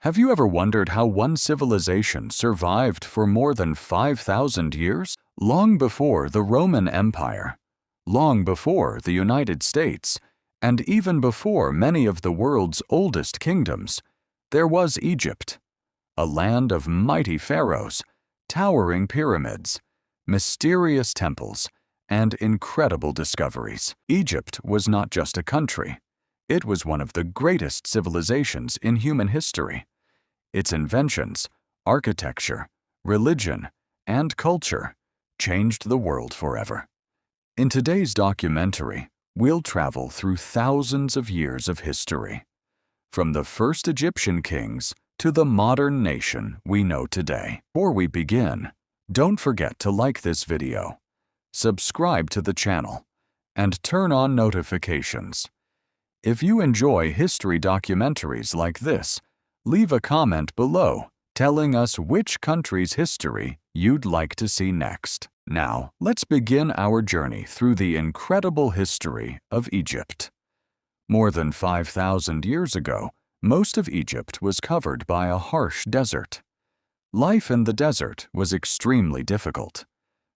Have you ever wondered how one civilization survived for more than 5,000 years? Long before the Roman Empire, long before the United States, and even before many of the world's oldest kingdoms, there was Egypt, a land of mighty pharaohs, towering pyramids, mysterious temples, and incredible discoveries. Egypt was not just a country. It was one of the greatest civilizations in human history. Its inventions, architecture, religion, and culture changed the world forever. In today's documentary, we'll travel through thousands of years of history, from the first Egyptian kings to the modern nation we know today. Before we begin, don't forget to like this video, subscribe to the channel, and turn on notifications. If you enjoy history documentaries like this, leave a comment below telling us which country's history you'd like to see next. Now, let's begin our journey through the incredible history of Egypt. More than 5,000 years ago, most of Egypt was covered by a harsh desert. Life in the desert was extremely difficult.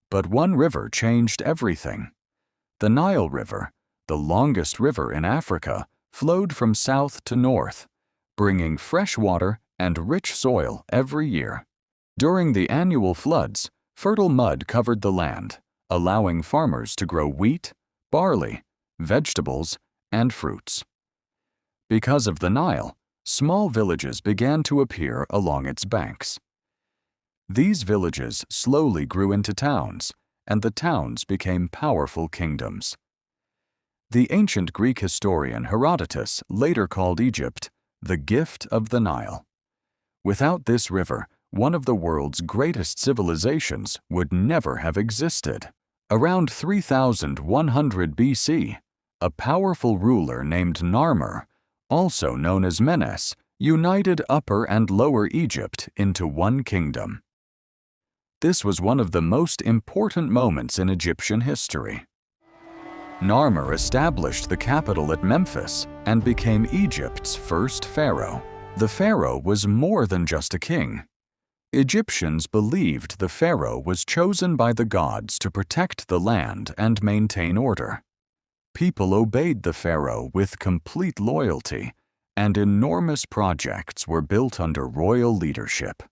But one river changed everything. The Nile River, the longest river in Africa, flowed from south to north, bringing fresh water and rich soil every year. During the annual floods, fertile mud covered the land, allowing farmers to grow wheat, barley, vegetables, and fruits. Because of the Nile, small villages began to appear along its banks. These villages slowly grew into towns, and the towns became powerful kingdoms. The ancient Greek historian Herodotus later called Egypt the gift of the Nile. Without this river, one of the world's greatest civilizations would never have existed. Around 3100 BC, a powerful ruler named Narmer, also known as Menes, united Upper and Lower Egypt into one kingdom. This was one of the most important moments in Egyptian history. Narmer established the capital at Memphis and became Egypt's first pharaoh. The pharaoh was more than just a king. Egyptians believed the pharaoh was chosen by the gods to protect the land and maintain order. People obeyed the pharaoh with complete loyalty, and enormous projects were built under royal leadership.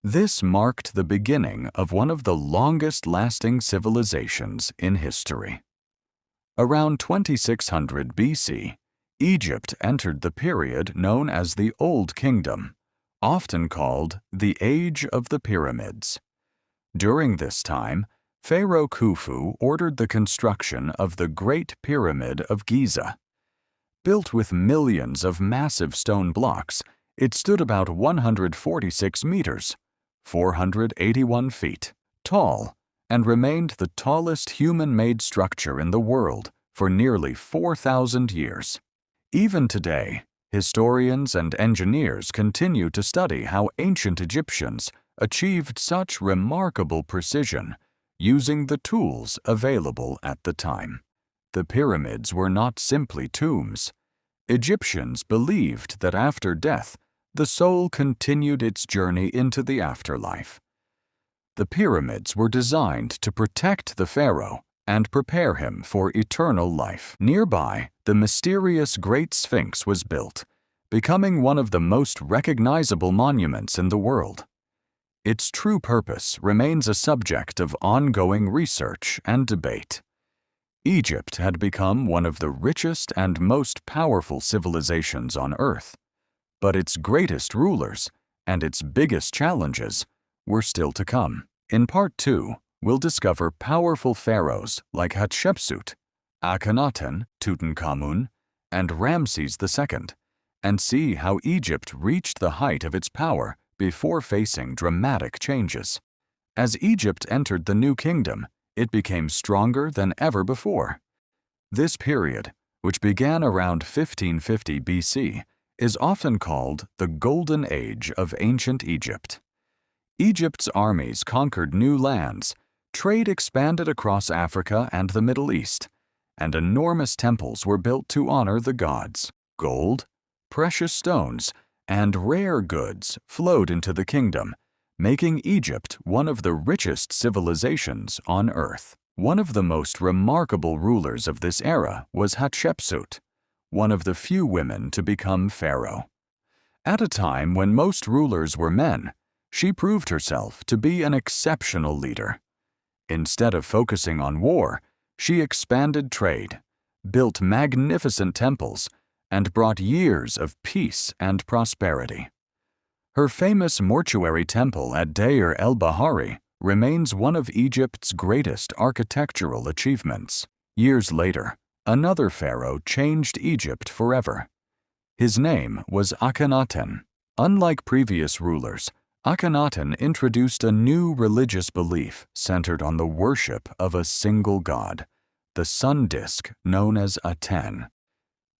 This marked the beginning of one of the longest-lasting civilizations in history. Around 2600 BC, Egypt entered the period known as the Old Kingdom, often called the Age of the Pyramids. During this time, Pharaoh Khufu ordered the construction of the Great Pyramid of Giza. Built with millions of massive stone blocks, it stood about 146 meters, 481 feet, tall, and remained the tallest human-made structure in the world for nearly 4,000 years. Even today, historians and engineers continue to study how ancient Egyptians achieved such remarkable precision using the tools available at the time. The pyramids were not simply tombs. Egyptians believed that after death, the soul continued its journey into the afterlife. The pyramids were designed to protect the pharaoh and prepare him for eternal life. Nearby, the mysterious Great Sphinx was built, becoming one of the most recognizable monuments in the world. Its true purpose remains a subject of ongoing research and debate. Egypt had become one of the richest and most powerful civilizations on Earth, but its greatest rulers and its biggest challenges were still to come. In Part 2, we'll discover powerful pharaohs like Hatshepsut, Akhenaten, Tutankhamun, and Ramses II, and see how Egypt reached the height of its power before facing dramatic changes. As Egypt entered the New Kingdom, it became stronger than ever before. This period, which began around 1550 BC, is often called the Golden Age of ancient Egypt. Egypt's armies conquered new lands, trade expanded across Africa and the Middle East, and enormous temples were built to honor the gods. Gold, precious stones, and rare goods flowed into the kingdom, making Egypt one of the richest civilizations on earth. One of the most remarkable rulers of this era was Hatshepsut, one of the few women to become pharaoh. At a time when most rulers were men, she proved herself to be an exceptional leader. Instead of focusing on war, she expanded trade, built magnificent temples, and brought years of peace and prosperity. Her famous mortuary temple at Deir el-Bahari remains one of Egypt's greatest architectural achievements. Years later, another pharaoh changed Egypt forever. His name was Akhenaten. Unlike previous rulers, Akhenaten introduced a new religious belief centered on the worship of a single god, the sun disk known as Aten.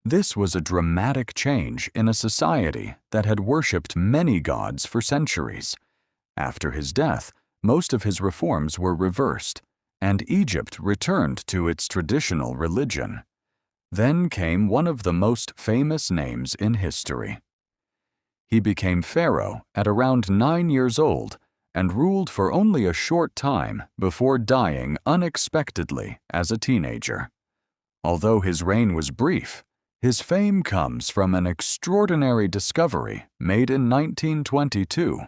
This was a dramatic change in a society that had worshipped many gods for centuries. After his death, most of his reforms were reversed, and Egypt returned to its traditional religion. Then came one of the most famous names in history. He became pharaoh at around 9 years old and ruled for only a short time before dying unexpectedly as a teenager. Although his reign was brief, his fame comes from an extraordinary discovery made in 1922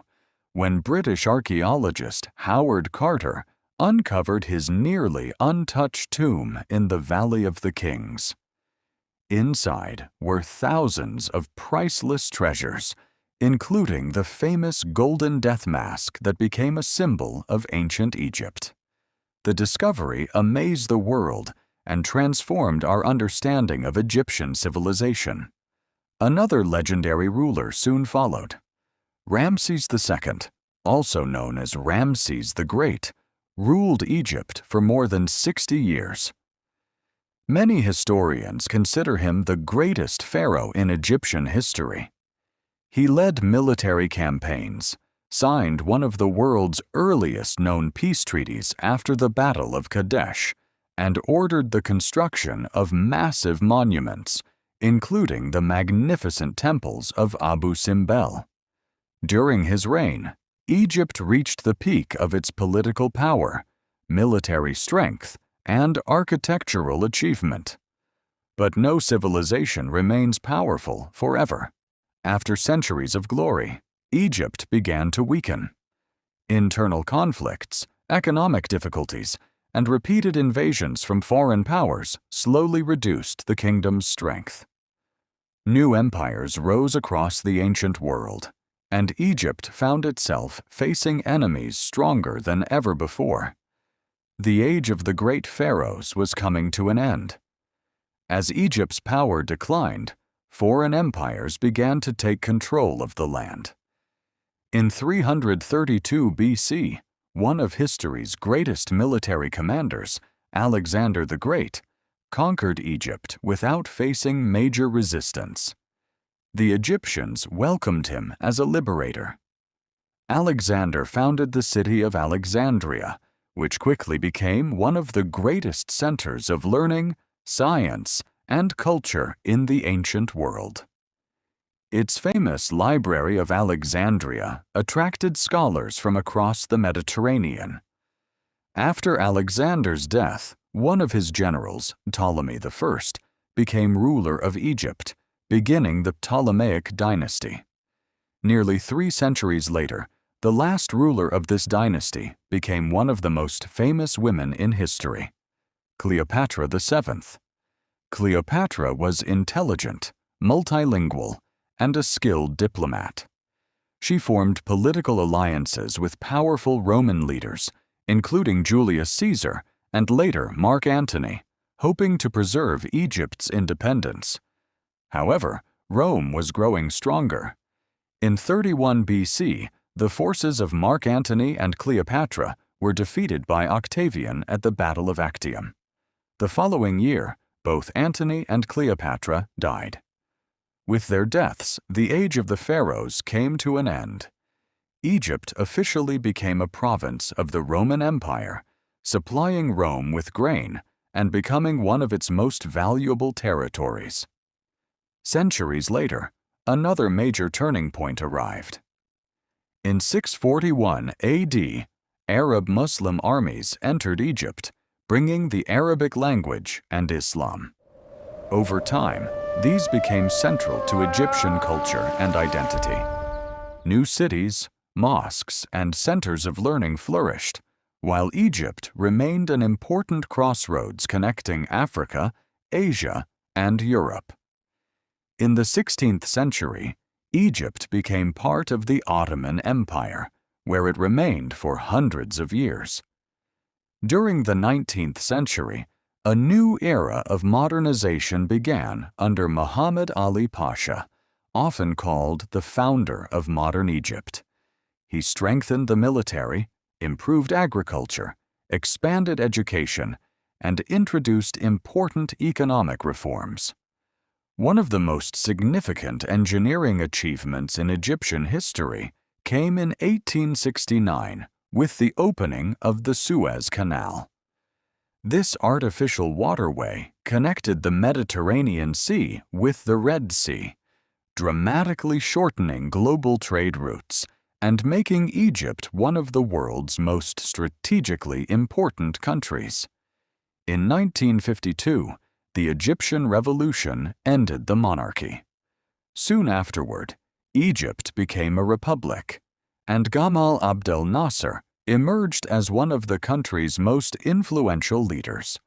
when British archaeologist Howard Carter uncovered his nearly untouched tomb in the Valley of the Kings. Inside were thousands of priceless treasures, including the famous golden death mask that became a symbol of ancient Egypt. The discovery amazed the world and transformed our understanding of Egyptian civilization. Another legendary ruler soon followed. Ramses II, also known as Ramses the Great, ruled Egypt for more than 60 years. Many historians consider him the greatest pharaoh in Egyptian history. He led military campaigns, signed one of the world's earliest known peace treaties after the Battle of Kadesh, and ordered the construction of massive monuments, including the magnificent temples of Abu Simbel. During his reign, Egypt reached the peak of its political power, military strength, and architectural achievement. But no civilization remains powerful forever. After centuries of glory, Egypt began to weaken. Internal conflicts, economic difficulties, and repeated invasions from foreign powers slowly reduced the kingdom's strength. New empires rose across the ancient world, and Egypt found itself facing enemies stronger than ever before. The age of the great pharaohs was coming to an end. As Egypt's power declined, foreign empires began to take control of the land. In 332 BC, one of history's greatest military commanders, Alexander the Great, conquered Egypt without facing major resistance. The Egyptians welcomed him as a liberator. Alexander founded the city of Alexandria, which quickly became one of the greatest centers of learning, science, and culture in the ancient world. Its famous Library of Alexandria attracted scholars from across the Mediterranean. After Alexander's death, one of his generals, Ptolemy I, became ruler of Egypt, beginning the Ptolemaic dynasty. Nearly 3 centuries later, the last ruler of this dynasty became one of the most famous women in history, Cleopatra VII. Cleopatra was intelligent, multilingual, and a skilled diplomat. She formed political alliances with powerful Roman leaders, including Julius Caesar and later Mark Antony, hoping to preserve Egypt's independence. However, Rome was growing stronger. In 31 BC, the forces of Mark Antony and Cleopatra were defeated by Octavian at the Battle of Actium. The following year, both Antony and Cleopatra died. With their deaths, the age of the pharaohs came to an end. Egypt officially became a province of the Roman Empire, supplying Rome with grain and becoming one of its most valuable territories. Centuries later, another major turning point arrived. In 641 AD, Arab Muslim armies entered Egypt, bringing the Arabic language and Islam. Over time, these became central to Egyptian culture and identity. New cities, mosques, and centers of learning flourished, while Egypt remained an important crossroads connecting Africa, Asia, and Europe. In the 16th century, Egypt became part of the Ottoman Empire, where it remained for hundreds of years. During the 19th century, a new era of modernization began under Muhammad Ali Pasha, often called the founder of modern Egypt. He strengthened the military, improved agriculture, expanded education, and introduced important economic reforms. One of the most significant engineering achievements in Egyptian history came in 1869 with the opening of the Suez Canal. This artificial waterway connected the Mediterranean Sea with the Red Sea, dramatically shortening global trade routes and making Egypt one of the world's most strategically important countries. In 1952, the Egyptian Revolution ended the monarchy. Soon afterward, Egypt became a republic, and Gamal Abdel Nasser emerged as one of the country's most influential leaders.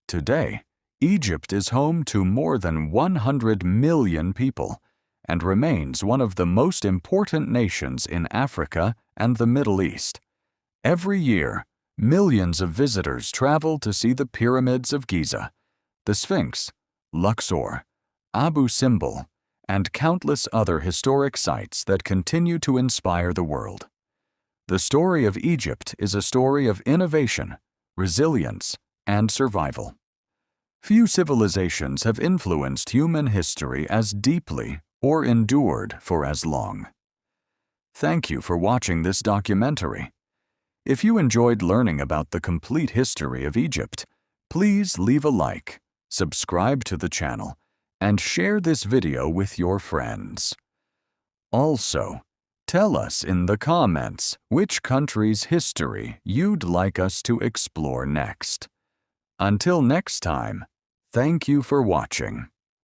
Today, Egypt is home to more than 100 million people and remains one of the most important nations in Africa and the Middle East. Every year, millions of visitors travel to see the Pyramids of Giza, the Sphinx, Luxor, Abu Simbel, and countless other historic sites that continue to inspire the world. The story of Egypt is a story of innovation, resilience, and survival. Few civilizations have influenced human history as deeply or endured for as long. Thank you for watching this documentary. If you enjoyed learning about the complete history of Egypt, please leave a like, subscribe to the channel, and share this video with your friends. Also, tell us in the comments which country's history you'd like us to explore next. Until next time, thank you for watching.